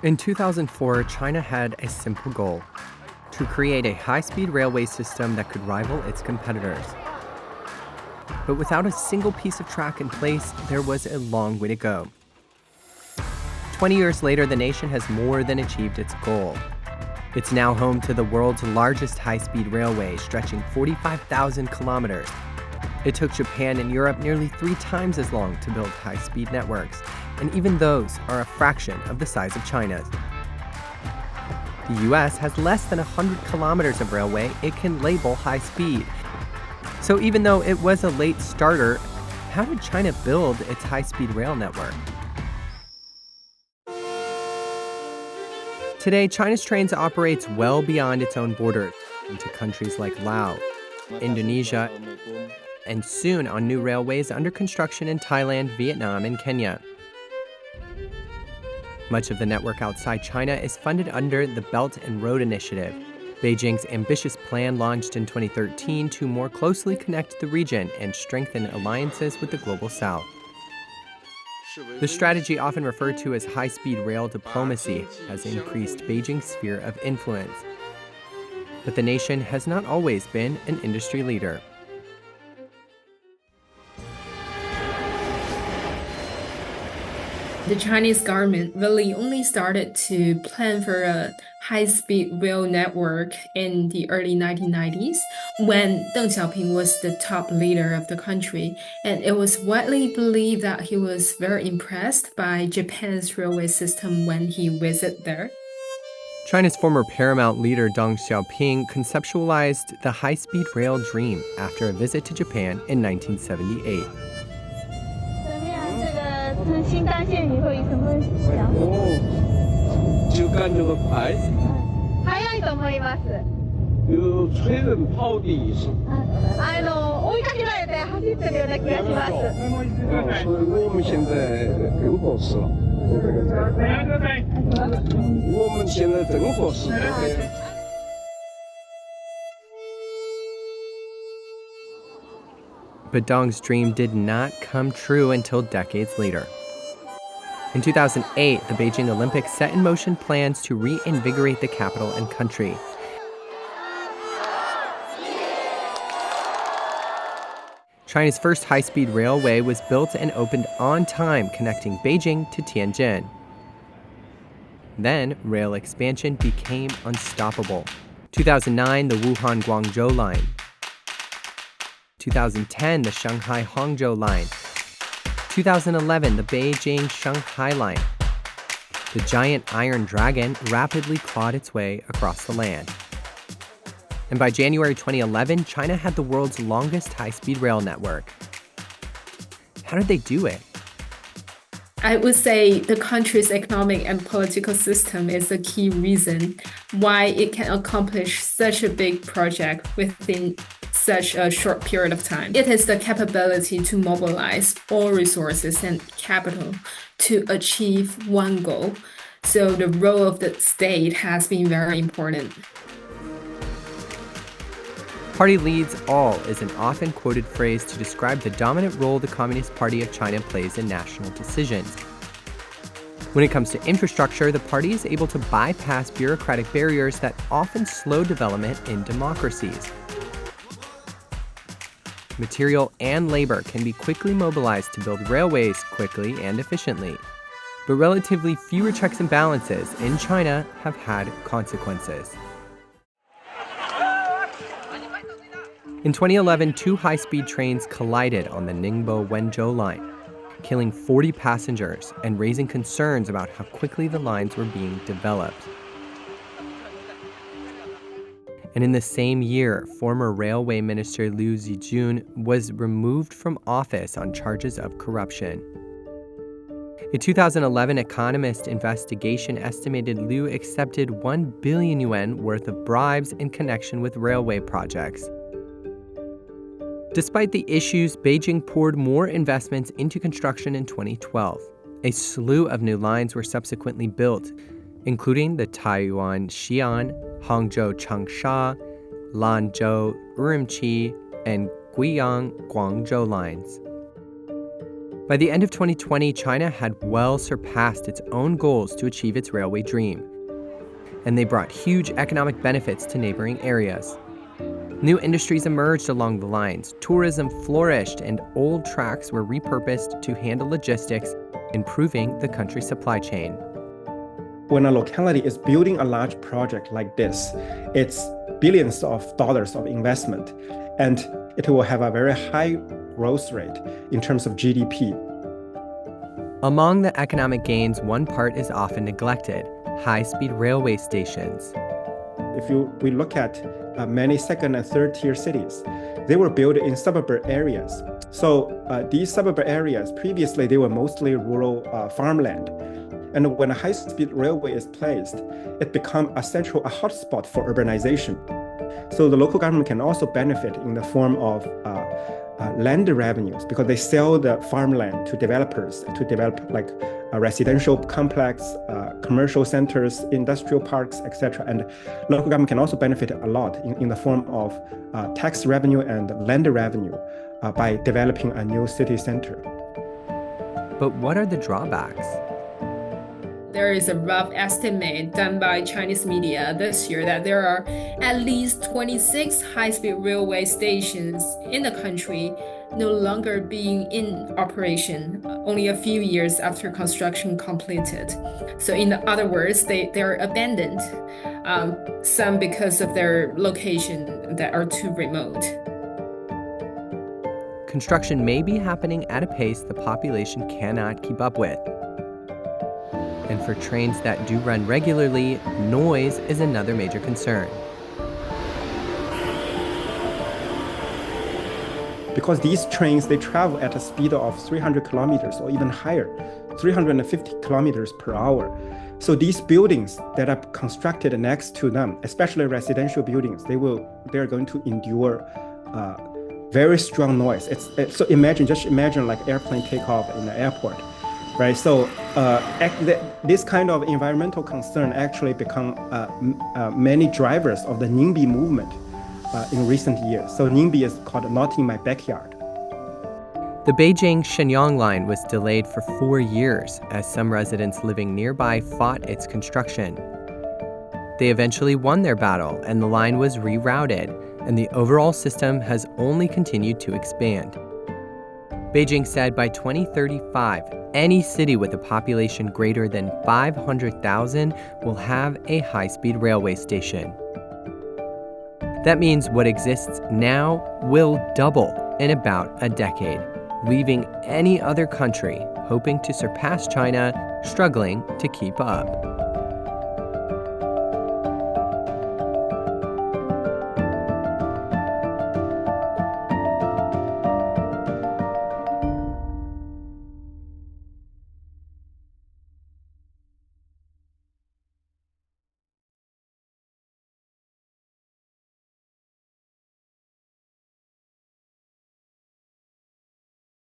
In 2004, China had a simple goal: to create a high-speed railway system that could rival its competitors. But without a single piece of track in place, there was a long way to go. 20 years later, the nation has more than achieved its goal. It's now home to the world's largest high-speed railway, stretching 45,000 kilometers. It took Japan and Europe nearly 3 times as long to build high-speed networks, and even those are a fraction of the size of China's. The US has less than 100 kilometers of railway it can label high-speed. So even though it was a late starter, how did China build its high-speed rail network? Today, China's trains operates well beyond its own borders, into countries like Laos, Indonesia, and soon on new railways under construction in Thailand, Vietnam, and Kenya. Much of the network outside China is funded under the Belt and Road Initiative, Beijing's ambitious plan launched in 2013 to more closely connect the region and strengthen alliances with the global south. The strategy, often referred to as high-speed rail diplomacy, has increased Beijing's sphere of influence. But the nation has not always been an industry leader. The Chinese government really only started to plan for a high-speed rail network in the early 1990s when Deng Xiaoping was the top leader of the country, and it was widely believed that he was very impressed by Japan's railway system when he visited there. China's former paramount leader Deng Xiaoping conceptualized the high-speed rail dream after a visit to Japan in 1978. 新干线你会有什么想法？時間の快早いと思います。催人跑的意思。追いかけられて走ってるような気がします。所以我们现在更合适了。我们现在正合适。But Deng's dream did not come true until decades later. In 2008, the Beijing Olympics set in motion plans to reinvigorate the capital and country. China's first high-speed railway was built and opened on time, connecting Beijing to Tianjin. Then, rail expansion became unstoppable. 2009, the Wuhan-Guangzhou line. 2010, the Shanghai-Hangzhou line. 2011, the Beijing-Shanghai line. The giant Iron Dragon rapidly clawed its way across the land. And by January 2011, China had the world's longest high-speed rail network. How did they do it? I would say the country's economic and political system is a key reason why it can accomplish such a big project within such a short period of time. It is the capability to mobilize all resources and capital to achieve one goal. So the role of the state has been very important. Party leads all is an often quoted phrase to describe the dominant role the Communist Party of China plays in national decisions. When it comes to infrastructure, the party is able to bypass bureaucratic barriers that often slow development in democracies. Material and labor can be quickly mobilized to build railways quickly and efficiently. But relatively fewer checks and balances in China have had consequences. In 2011, 2 high-speed trains collided on the Ningbo-Wenzhou line, killing 40 passengers and raising concerns about how quickly the lines were being developed. And in the same year, former Railway Minister Liu Zijun was removed from office on charges of corruption. A 2011 Economist investigation estimated Liu accepted 1 billion yuan worth of bribes in connection with railway projects. Despite the issues, Beijing poured more investments into construction in 2012. A slew of new lines were subsequently built, including the Taiyuan-Xi'an, Hangzhou-Changsha, Lanzhou-Urumqi, and Guiyang-Guangzhou lines. By the end of 2020, China had well surpassed its own goals to achieve its railway dream. And they brought huge economic benefits to neighboring areas. New industries emerged along the lines, tourism flourished, and old tracks were repurposed to handle logistics, improving the country's supply chain. When a locality is building a large project like this, it's billions of dollars of investment, and it will have a very high growth rate in terms of GDP. Among the economic gains, one part is often neglected: high-speed railway stations. If we look at many second and third tier cities, they were built in suburban areas. So these suburban areas, previously they were mostly rural farmland. And when a high-speed railway is placed, it becomes a hotspot for urbanization. So the local government can also benefit in the form of land revenues, because they sell the farmland to developers to develop like a residential complex, commercial centers, industrial parks, etc. And local government can also benefit a lot in the form of tax revenue and land revenue by developing a new city center. But what are the drawbacks? There is a rough estimate done by Chinese media this year that there are at least 26 high-speed railway stations in the country no longer being in operation only a few years after construction completed. So in other words, they are abandoned, some because of their location that are too remote. Construction may be happening at a pace the population cannot keep up with. And for trains that do run regularly, noise is another major concern. Because these trains, they travel at a speed of 300 kilometers or even higher, 350 kilometers per hour. So these buildings that are constructed next to them, especially residential buildings, they are going to endure very strong noise. So just imagine like airplane takeoff in the airport. Right, so this kind of environmental concern actually become many drivers of the NIMBY movement in recent years. So NIMBY is called Not in My Backyard. The Beijing-Shenyang line was delayed for 4 years as some residents living nearby fought its construction. They eventually won their battle and the line was rerouted, and the overall system has only continued to expand. Beijing said by 2035, any city with a population greater than 500,000 will have a high-speed railway station. That means what exists now will double in about a decade, leaving any other country hoping to surpass China struggling to keep up.